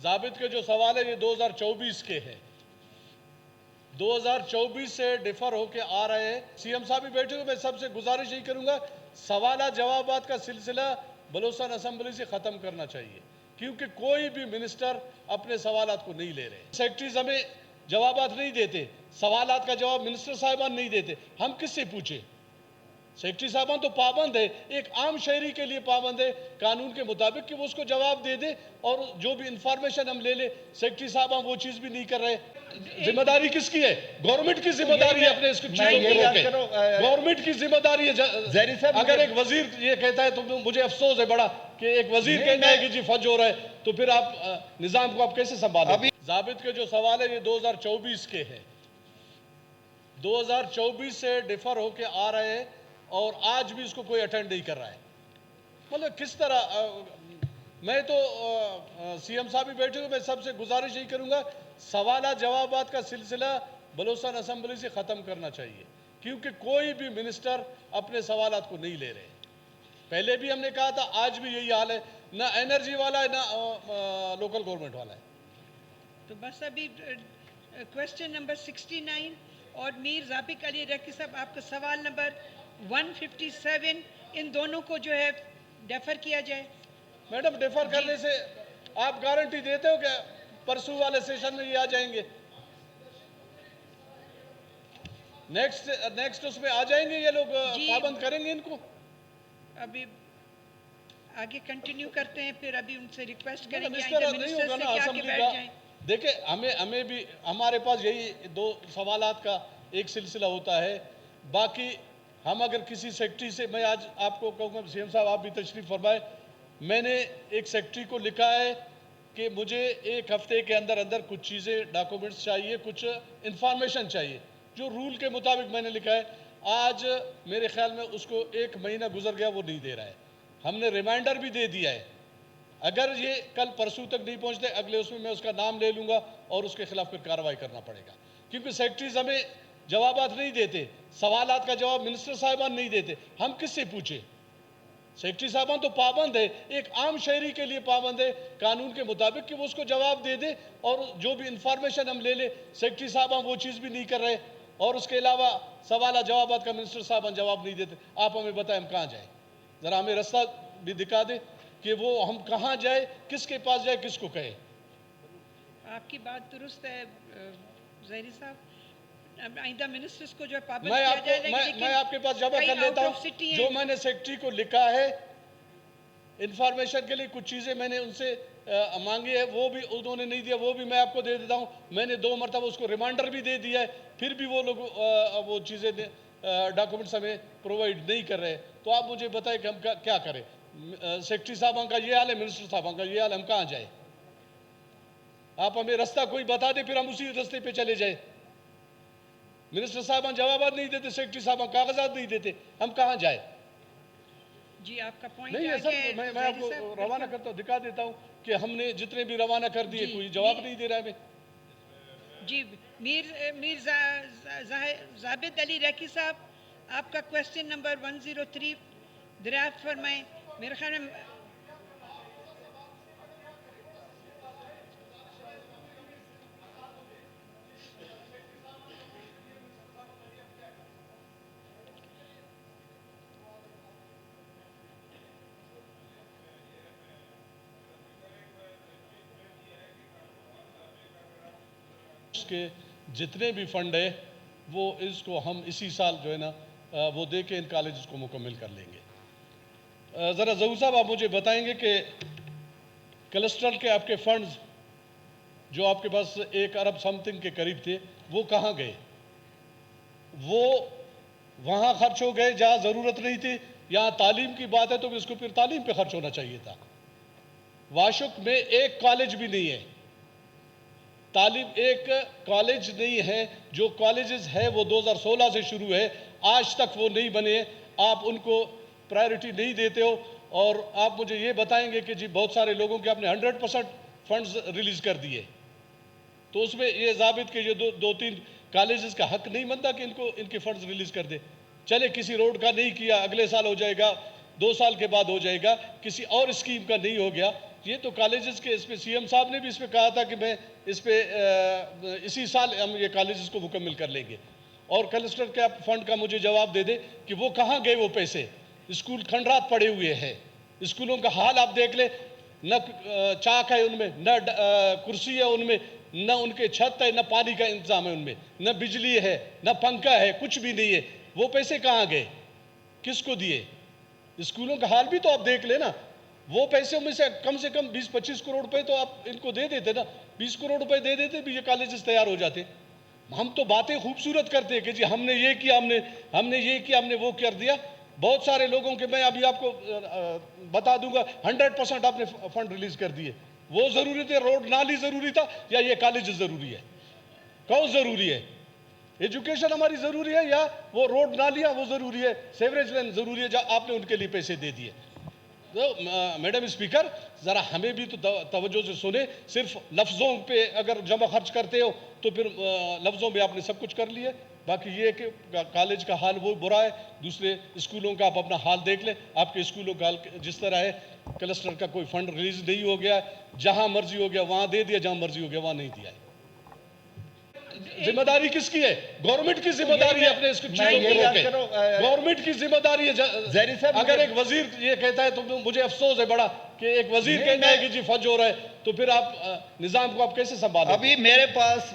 ضابط کے جو سوال ہے یہ 2024 کے ہیں، 2024 سے ڈیفر ہو کے آ رہے ہیں۔ سی ایم صاحب بھی بیٹھے ہوئے، میں سب سے گزارش یہی کروں گا سوالات جوابات کا سلسلہ بلوچستان اسمبلی سے ختم کرنا چاہیے، کیونکہ کوئی بھی منسٹر اپنے سوالات کو نہیں لے رہے۔ سیکٹریز ہمیں جوابات نہیں دیتے، سوالات کا جواب منسٹر صاحبان نہیں دیتے، ہم کس سے پوچھیں؟ سیکٹری صاحبان تو پابند ہے، ایک عام شہری کے لیے پابند ہے قانون کے مطابق کہ وہ اس کو جواب دے دے اور جو بھی انفارمیشن ہم لے لیں۔ سیکٹری صاحبان وہ چیز بھی نہیں کر رہے۔ ذمہ داری کس کی ہے؟ گورنمنٹ کی ذمہ داری ہے اپنے اس کو چیزوں کو روکے۔ گورنمنٹ کی ذمہ داری ہے۔ اگر ایک وزیر یہ کہتا ہے تو مجھے افسوس ہے بڑا کہ ایک وزیر کہتا ہے کہ جی فج ہو رہا ہے، تو پھر آپ نظام کو آپ کیسے سنبھالیں؟ ضابط کے جو سوال ہے یہ 2024 کے ہیں، 2024 سے ڈیفر ہو کے آ رہے ہیں اور آج بھی اس کو کوئی اٹینڈ نہیں کر رہا ہے۔ مطلب کس طرح میں تو سی ایم صاحب بھی بیٹھے ہوئے، میں سب سے گزارش یہی کروں گا سوالات جوابات کا سلسلہ بلوچستان اسمبلی سے ختم کرنا چاہیے، کیونکہ کوئی بھی منسٹر اپنے سوالات کو نہیں لے رہے۔ پہلے بھی ہم نے کہا تھا، آج بھی یہی حال ہے، نہ انرجی والا ہے نہ لوکل گورنمنٹ والا ہے۔ تو بس ابھی کویسچن نمبر 69 اور میر ذابق علی رکی صاحب آپ کا سوال نمبر 157، ان دونوں کو جو ہے ڈیفر کیا جائے۔ میڈم ڈیفر کرنے سے آپ گارنٹی دیتے ہو کہ پرسوں والے سیشن میں یہ آ جائیں گے؟ نیکسٹ اس میں آ جائیں گے یہ لوگ؟ پابند کریں گے ان کو؟ ابھی آگے کنٹینیو کرتے ہیں، پھر ابھی ان سے ریکویسٹ کریں گے اس طرح نہیں ہوگا نا اسمبلی کا۔ دیکھیں ہمیں بھی ہمارے پاس یہی دو سوالات کا ایک سلسلہ ہوتا ہے، باقی ہم اگر کسی سیکٹری سے، میں آج آپ کو کہوں گا سی ایم صاحب آپ بھی تشریف فرمائے، میں نے ایک سیکٹری کو لکھا ہے کہ مجھے ایک ہفتے کے اندر اندر کچھ چیزیں ڈاکومنٹس چاہیے، کچھ انفارمیشن چاہیے، جو رول کے مطابق میں نے لکھا ہے۔ آج میرے خیال میں اس کو 1 مہینہ گزر گیا، وہ نہیں دے رہا ہے۔ ہم نے ریمائنڈر بھی دے دیا ہے، اگر یہ کل پرسوں تک نہیں پہنچتے اگلے اس میں اس کا نام لے لوں گا اور اس کے خلاف پھر کارروائی کرنا پڑے گا، کیونکہ سیکٹریز ہمیں جوابات نہیں دیتے، سوالات کا جواب منسٹر صاحبان نہیں دیتے، ہم کس سے پوچھیں؟ سیکٹری صاحبان تو پابند ہے، ایک عام شہری کے لیے پابند ہے قانون کے مطابق کہ وہ اس کو جواب دے دے اور جو بھی انفارمیشن ہم لے لیں۔ سیکٹری صاحبان وہ چیز بھی نہیں کر رہے، اور اس کے علاوہ سوالات جوابات کا منسٹر صاحبان جواب نہیں دیتے۔ آپ ہمیں بتائیں ہم کہاں جائیں؟ ذرا ہمیں رستہ بھی دکھا دیں کہ وہ ہم کہاں جائے، کس کے پاس جائے، کس کو کہے۔ آپ کی بات درست ہے زہری صاحب، آئندہ منسٹرز کو جو ہے پابند کیا جائے گا، میں آپ کے پاس جمع کر لیتا ہوں جو میں نے سیکٹری کو لکھا ہے انفارمیشن کے لیے، کچھ چیزیں میں نے ان سے مانگی ہے، وہ بھی انہوں نے نہیں دیا، وہ بھی میں آپ کو دے دیتا ہوں۔ میں نے 2 مرتبہ اس کو ریمائنڈر بھی دے دیا ہے، پھر بھی وہ لوگ وہ چیزیں ڈاکومنٹس ہمیں پرووائڈ نہیں کر رہے۔ تو آپ مجھے بتائیں کہ ہم کیا کریں؟ سیکٹری صاحبان کا یہ حال ہے، منسٹر صاحبان کا یہ حال ہے، ہم کہاں جائیں؟ آپ ہمیں رستہ کوئی بتا دیں، پھر ہم اسی رستے پہ چلے جائیں۔ منسٹر صاحبان جوابات نہیں دیتے، سیکٹری صاحبان کاغذات نہیں دیتے، ہم کہاں جائیں؟ جی آپ کا پوائنٹ نہیں ہے سر، میں آپ کو روانہ کرتا ہوں، دکھا دیتا ہوں کہ ہم نے جتنے بھی روانہ کر دیے، کوئی جواب نہیں دے رہا ہے ہمیں۔ جی میر ذابط علی ریکی صاحب آپ کا کویسچن نمبر 103 دریافت فرمائیں۔ میرے خیال میں کے جتنے بھی فنڈ ہے وہ اس کو ہم اسی سال جو ہے نا وہ دے کے ان کالجز کو مکمل کر لیں گے۔ ذرا ظہور صاحب آپ مجھے بتائیں گے کہ کلسٹرل کے آپ کے فنڈز جو آپ کے پاس 1 ارب سم تھنگ کے قریب تھے، وہ کہاں گئے؟ وہ وہاں خرچ ہو گئے جہاں ضرورت نہیں تھی؟ یہاں تعلیم کی بات ہے تو اس کو پھر تعلیم پہ خرچ ہونا چاہیے تھا۔ واشک میں ایک کالج بھی نہیں ہے، تعلیم ایک کالج نہیں ہے، جو کالجز ہے وہ 2016 سے شروع ہے، آج تک وہ نہیں بنے۔ آپ ان کو پرائیورٹی نہیں دیتے ہو، اور آپ مجھے یہ بتائیں گے کہ جی بہت سارے لوگوں کے آپ نے 100% فنڈز ریلیز کر دیے، تو اس میں یہ ضابط کے یہ 2-3 کالجز کا حق نہیں بنتا کہ ان کے فنڈز ریلیز کر دے؟ چلے کسی روڈ کا نہیں کیا، اگلے سال ہو جائے گا، 2 سال کے بعد ہو جائے گا، کسی اور اسکیم کا نہیں ہو گیا، یہ تو کالجز کے اس پہ سی ایم صاحب نے بھی اس پہ کہا تھا کہ میں اس پہ اسی سال ہم یہ کالجز کو مکمل کر لیں گے. اور کلسٹر کے فنڈ کا مجھے جواب دے دے کہ وہ کہاں گئے وہ پیسے. اسکول کھنڈرات پڑے ہوئے ہیں, اسکولوں کا حال آپ دیکھ لیں, نہ چاک ہے ان میں, نہ کرسی ہے ان میں, نہ ان کے چھت ہے, نہ پانی کا انتظام ہے ان میں, نہ بجلی ہے, نہ پنکھا ہے, کچھ بھی نہیں ہے. وہ پیسے کہاں گئے, کس کو دیے؟ اسکولوں کا حال بھی تو آپ دیکھ لیں نا. وہ پیسے میں سے کم 20-25 کروڑ روپے تو آپ ان کو دے دیتے نا, 20 کروڑ روپے دے دیتے بھی یہ کالجز تیار ہو جاتے. ہم تو باتیں خوبصورت کرتے ہیں کہ جی ہم نے یہ کیا, ہم نے یہ کیا, ہم نے وہ کر دیا. بہت سارے لوگوں کے میں ابھی آپ کو بتا دوں گا 100% آپ نے فنڈ ریلیز کر دیے. وہ ضروری تھے, روڈ نالی ضروری تھا, یا یہ کالج ضروری ہے؟ کون ضروری ہے؟ ایجوکیشن ہماری ضروری ہے یا وہ روڈ نالیاں وہ ضروری ہے, سیوریج لائن ضروری ہے, جہاں آپ نے ان کے لیے پیسے دے دیے. تو میڈم اسپیکر ذرا ہمیں بھی تو توجہ سے سنیں. صرف لفظوں پہ اگر جمع خرچ کرتے ہو تو پھر لفظوں میں آپ نے سب کچھ کر لیا. باقی یہ کہ کالج کا حال وہ برا ہے, دوسرے اسکولوں کا آپ اپنا حال دیکھ لیں. آپ کے اسکولوں کا حال جس طرح ہے, کلسٹر کا کوئی فنڈ ریلیز نہیں ہو گیا, جہاں مرضی ہو گیا وہاں دے دیا, جہاں مرضی ہو گیا وہاں نہیں دیا ہے. ذمہ داری کس کی ہے؟ گورنمنٹ کی ذمہ داری ہے اپنے اس چیزوں کو روکے. گورنمنٹ کی ذمہ داری ہے. اگر ایک وزیر یہ کہتا ہے تو مجھے افسوس ہے بڑا کہ ایک وزیر کہتا ہے کہ جی فج ہو رہا ہے, تو پھر آپ نظام کو آپ کیسے سنبھالیں؟ ابھی میرے پاس